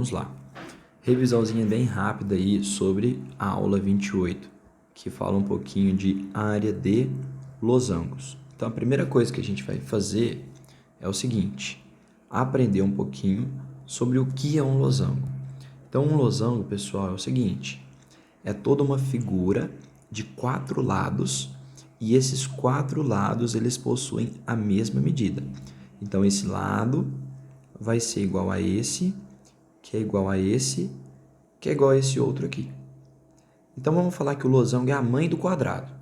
vamos lá. Revisãozinha bem rápida aí sobre a aula 28, que fala um pouquinho de área de losangos. Então, a primeira coisa que a gente vai fazer é o seguinte, aprender um pouquinho sobre o que é um losango. Então, um losango, pessoal, é o seguinte, é toda uma figura de 4 lados e esses 4 lados eles possuem a mesma medida. Então, esse lado vai ser igual a esse, que é igual a esse, que é igual a esse outro aqui. Então, vamos falar que o losango é a mãe do quadrado,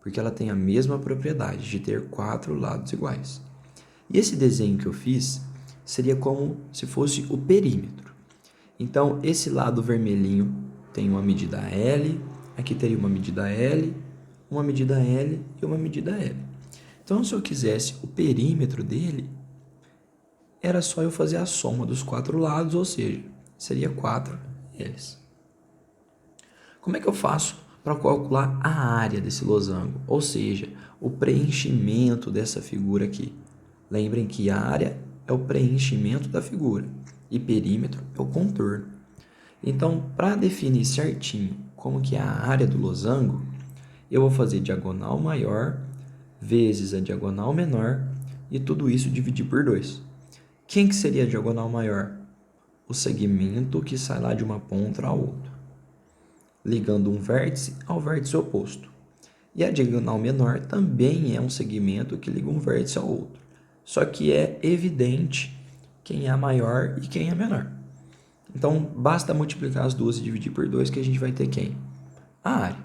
porque ela tem a mesma propriedade de ter 4 lados iguais. E esse desenho que eu fiz seria como se fosse o perímetro. Então, esse lado vermelhinho tem uma medida L, aqui teria uma medida L e uma medida L. Então, se eu quisesse o perímetro dele, era só eu fazer a soma dos 4 lados, ou seja, seria 4 L's. Como é que eu faço para calcular a área desse losango? Ou seja, o preenchimento dessa figura aqui. Lembrem que área é o preenchimento da figura e perímetro é o contorno. Então, para definir certinho como que é a área do losango, eu vou fazer diagonal maior vezes a diagonal menor e tudo isso dividir por 2. Quem que seria a diagonal maior? O segmento que sai lá de uma ponta à outra, ligando um vértice ao vértice oposto. E a diagonal menor também é um segmento que liga um vértice ao outro. Só que é evidente quem é a maior e quem é a menor. Então, basta multiplicar as duas e dividir por 2 que a gente vai ter quem? A área.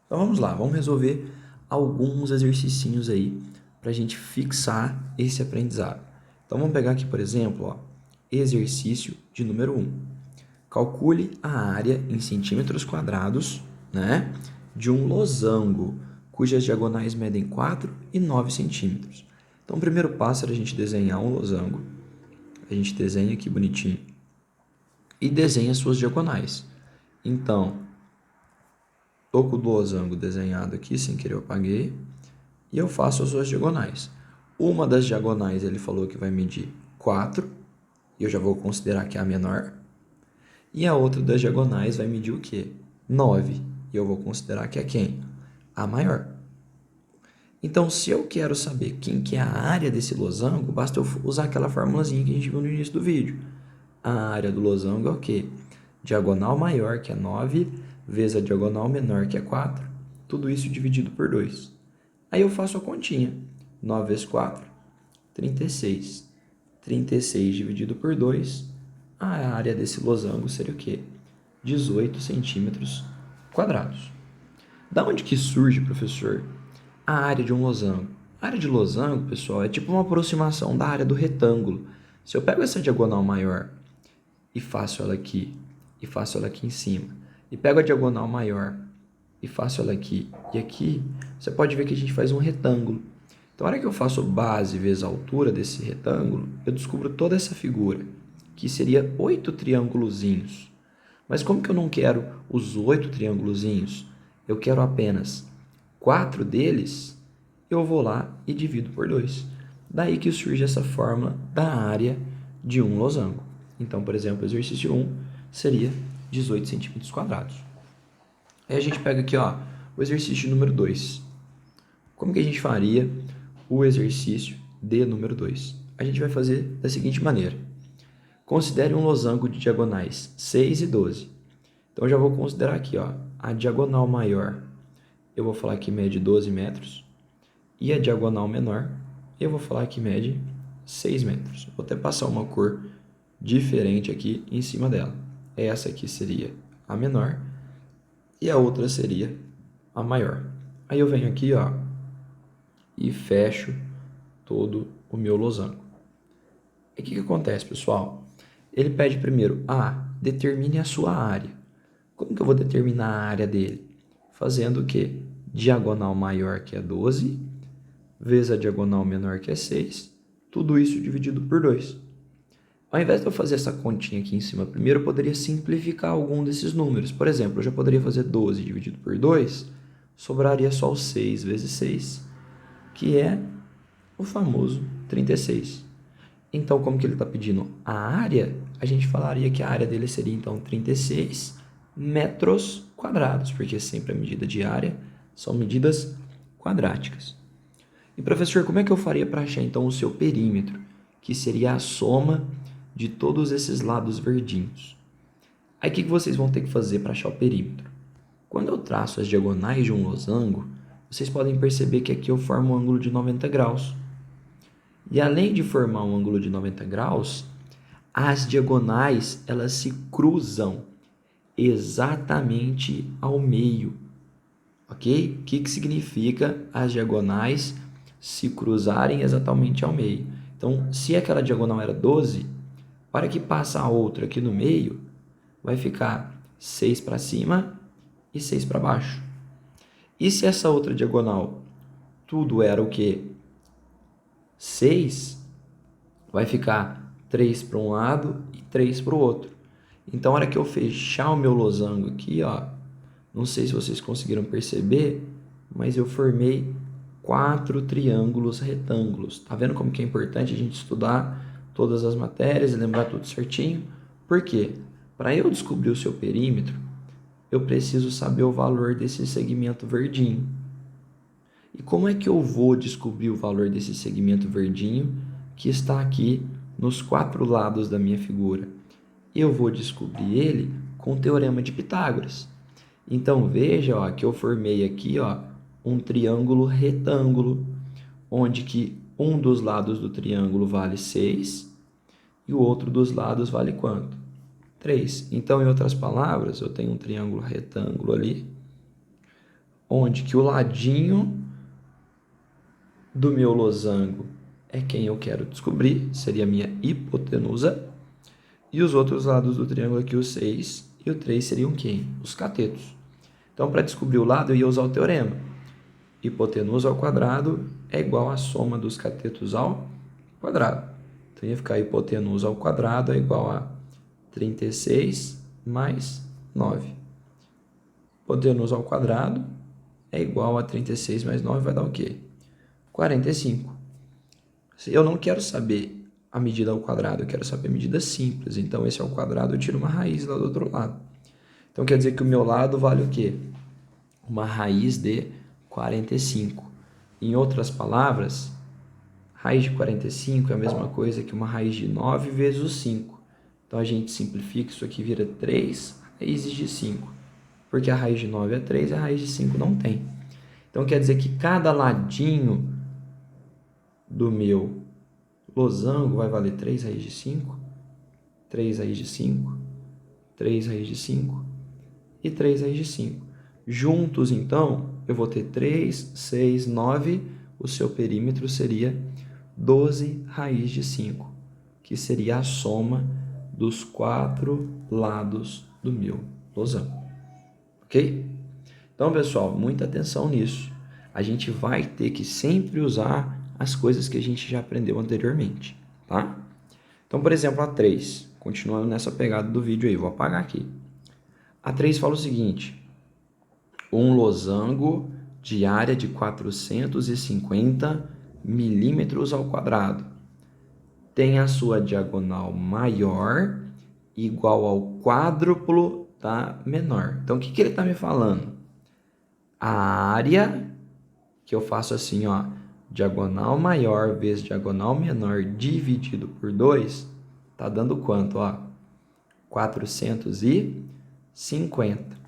Então, vamos lá. Vamos resolver alguns exercicinhos aí para a gente fixar esse aprendizado. Então, vamos pegar aqui, por exemplo, ó, exercício de número 1. Calcule a área em centímetros quadrados, né, de um losango, cujas diagonais medem 4 e 9 centímetros. Então, o primeiro passo era a gente desenhar um losango. A gente desenha aqui bonitinho. E desenha suas diagonais. Então, estou com o losango desenhado aqui, sem querer eu apaguei. E eu faço as suas diagonais. Uma das diagonais ele falou que vai medir 4, e eu já vou considerar que é a menor. E a outra das diagonais vai medir o quê? 9, e eu vou considerar que é quem? A maior. Então, se eu quero saber quem que é a área desse losango, basta eu usar aquela formulazinha que a gente viu no início do vídeo. A área do losango é o quê? Diagonal maior, que é 9, vezes a diagonal menor, que é 4. Tudo isso dividido por 2. Aí eu faço a continha. 9 vezes 4, 36. 36 dividido por 2, a área desse losango seria o quê? 18 centímetros quadrados. Da onde que surge, professor, a área de um losango? A área de losango, pessoal, é tipo uma aproximação da área do retângulo. Se eu pego essa diagonal maior e faço ela aqui, e faço ela aqui em cima, e pego a diagonal maior e faço ela aqui e aqui, você pode ver que a gente faz um retângulo. Então, na hora que eu faço base vezes a altura desse retângulo, eu descubro toda essa figura, que seria 8 triângulozinhos. Mas como que eu não quero os 8 triângulozinhos? Eu quero apenas 4 deles, eu vou lá e divido por 2. Daí que surge essa fórmula da área de um losango. Então, por exemplo, o exercício 1 seria 18 centímetros quadrados. Aí a gente pega aqui, ó, o exercício número 2. Como que a gente faria o exercício de número 2? A gente vai fazer da seguinte maneira. Considere um losango de diagonais 6 e 12. Então, eu já vou considerar aqui, ó, a diagonal maior, eu vou falar que mede 12 metros. E a diagonal menor, eu vou falar que mede 6 metros. Vou até passar uma cor diferente aqui em cima dela. Essa aqui seria a menor e a outra seria a maior. Aí eu venho aqui, ó, e fecho todo o meu losango. E o que acontece, pessoal? Ele pede primeiro, determine a sua área. Como que eu vou determinar a área dele? Fazendo o quê? Diagonal maior, que é 12, vezes a diagonal menor, que é 6, tudo isso dividido por 2. Ao invés de eu fazer essa continha aqui em cima primeiro, eu poderia simplificar algum desses números. Por exemplo, eu já poderia fazer 12 dividido por 2, sobraria só o 6 vezes 6, que é o famoso 36. Então, como que ele está pedindo a área, a gente falaria que a área dele seria, então, 36 metros quadrados, porque sempre a medida de área são medidas quadráticas. E, professor, como é que eu faria para achar, então, o seu perímetro, que seria a soma de todos esses lados verdinhos? Aí, o que vocês vão ter que fazer para achar o perímetro? Quando eu traço as diagonais de um losango, vocês podem perceber que aqui eu formo um ângulo de 90 graus. E além de formar um ângulo de 90 graus, as diagonais elas se cruzam exatamente ao meio. Ok? O que significa as diagonais se cruzarem exatamente ao meio? Então, se aquela diagonal era 12, para que passa a outra aqui no meio, vai ficar 6 para cima e 6 para baixo. E se essa outra diagonal tudo era o quê? 6, vai ficar 3 para um lado e 3 para o outro. Então, na hora que eu fechar o meu losango aqui, ó, não sei se vocês conseguiram perceber, mas eu formei 4 triângulos retângulos. Tá vendo como que é importante a gente estudar todas as matérias e lembrar tudo certinho? Por quê? Para eu descobrir o seu perímetro, eu preciso saber o valor desse segmento verdinho. E como é que eu vou descobrir o valor desse segmento verdinho que está aqui nos 4 lados da minha figura? Eu vou descobrir ele com o Teorema de Pitágoras. Então, veja ó, que eu formei aqui ó, um triângulo retângulo, onde que um dos lados do triângulo vale 6 e o outro dos lados vale quanto? 3. Então, em outras palavras, eu tenho um triângulo retângulo ali, onde que o ladinho do meu losango é quem eu quero descobrir, seria a minha hipotenusa, e os outros lados do triângulo aqui, o 6 e o 3, seriam quem? Os catetos. Então, para descobrir o lado, eu ia usar o teorema. Hipotenusa ao quadrado é igual à soma dos catetos ao quadrado. Então, ia ficar hipotenusa ao quadrado é igual a 36 mais 9. Hipotenusa ao quadrado é igual a 36 mais 9, vai dar o quê? 45. Eu não quero saber a medida ao quadrado, eu quero saber a medida simples. Então, esse ao quadrado, eu tiro uma raiz lá do outro lado. Então, quer dizer que o meu lado vale o quê? Uma raiz de 45. Em outras palavras, raiz de 45 é a mesma coisa que uma raiz de 9 vezes o 5. Então, a gente simplifica, isso aqui vira 3 raízes de 5. Porque a raiz de 9 é 3 e a raiz de 5 não tem. Então, quer dizer que cada ladinho do meu losango vai valer 3 raiz de 5, 3 raiz de 5, 3 raiz de 5 e 3 raiz de 5. Juntos, então, eu vou ter 3, 6, 9, o seu perímetro seria 12 raiz de 5, que seria a soma dos 4 lados do meu losango. Ok? Então, pessoal, muita atenção nisso. A gente vai ter que sempre usar as coisas que a gente já aprendeu anteriormente, tá? Então, por exemplo, a 3, continuando nessa pegada do vídeo aí, vou apagar aqui. A 3 fala o seguinte: um losango de área de 450 milímetros ao quadrado tem a sua diagonal maior igual ao quádruplo da menor. Então, o que ele está me falando? A área, que eu faço assim, ó, diagonal maior vezes diagonal menor dividido por 2, tá dando quanto? Ó? 450.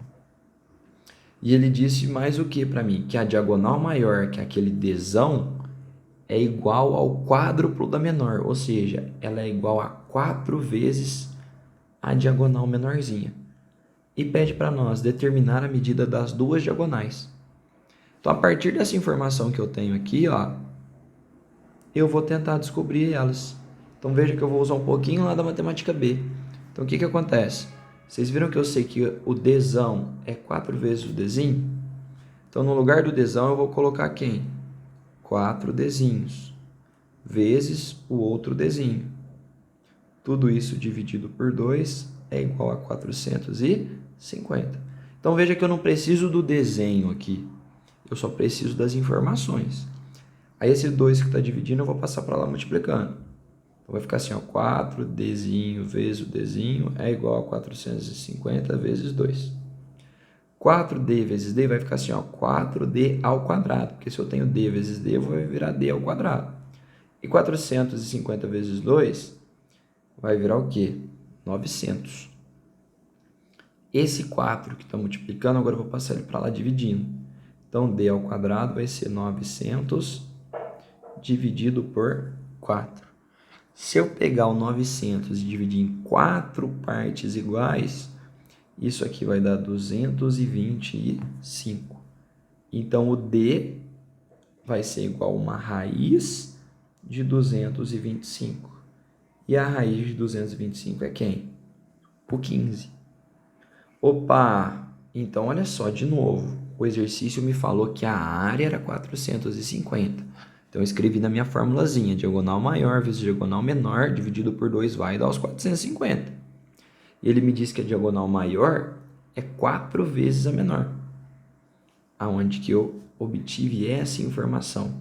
E ele disse mais o que para mim? Que a diagonal maior, que é aquele Dzão, é igual ao quádruplo da menor, ou seja, ela é igual a 4 vezes a diagonal menorzinha. E pede para nós determinar a medida das duas diagonais. Então, a partir dessa informação que eu tenho aqui, ó, eu vou tentar descobrir elas. Então, veja que eu vou usar um pouquinho lá da matemática B. Então, o que acontece? Vocês viram que eu sei que o Dzão é 4 vezes o Dzinho? Então, no lugar do Dzão, eu vou colocar quem? 4 Dzinhos vezes o outro Dzinho. Tudo isso dividido por 2 é igual a 450. Então, veja que eu não preciso do desenho aqui. Eu só preciso das informações. Aí esse 2 que está dividindo, eu vou passar para lá multiplicando. Então, vai ficar assim, ó, 4Dzinho vezes o Dzinho é igual a 450 vezes 2. 4D vezes D vai ficar assim, ó, 4D ao quadrado, porque se eu tenho D vezes D, vai virar D ao quadrado. E 450 vezes 2 vai virar o quê? 900. Esse 4 que está multiplicando, agora eu vou passar ele para lá dividindo. Então, D ao quadrado vai ser 900 dividido por 4. Se eu pegar o 900 e dividir em 4 partes iguais, isso aqui vai dar 225. Então, o D vai ser igual a uma raiz de 225. E a raiz de 225 é quem? O 15. Opa! Então, olha só, de novo, o exercício me falou que a área era 450. Então, eu escrevi na minha formulazinha, diagonal maior vezes diagonal menor, dividido por 2 vai dar os 450. Ele me disse que a diagonal maior é 4 vezes a menor. Aonde que eu obtive essa informação?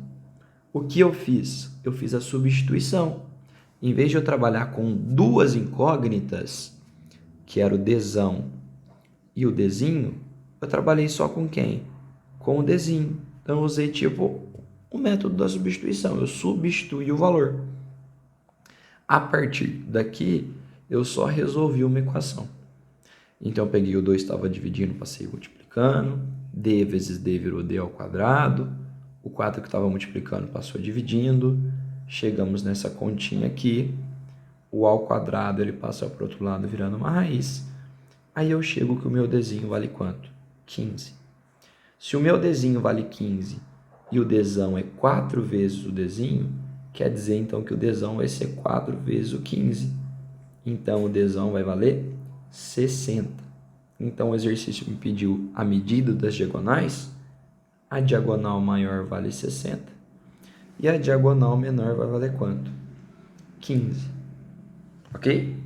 O que eu fiz? Eu fiz a substituição. Em vez de eu trabalhar com duas incógnitas, que era o Dzão e o Dzinho, eu trabalhei só com quem? Com o Dzinho. Então, eu usei tipo o método da substituição. Eu substituí o valor. A partir daqui, eu só resolvi uma equação. Então, eu peguei o 2, estava dividindo, passei multiplicando. D vezes D virou D ao quadrado. O 4 que estava multiplicando passou dividindo. Chegamos nessa continha aqui. O ao quadrado ele passa para o outro lado virando uma raiz. Aí eu chego que o meu Dzinho vale quanto? 15. Se o meu Dzinho vale 15 e o Dzão é 4 vezes o Dzinho, quer dizer então que o Dzão vai ser 4 vezes o 15. Então o Dzão vai valer 60. Então o exercício me pediu a medida das diagonais. A diagonal maior vale 60. E a diagonal menor vai valer quanto? 15. Ok?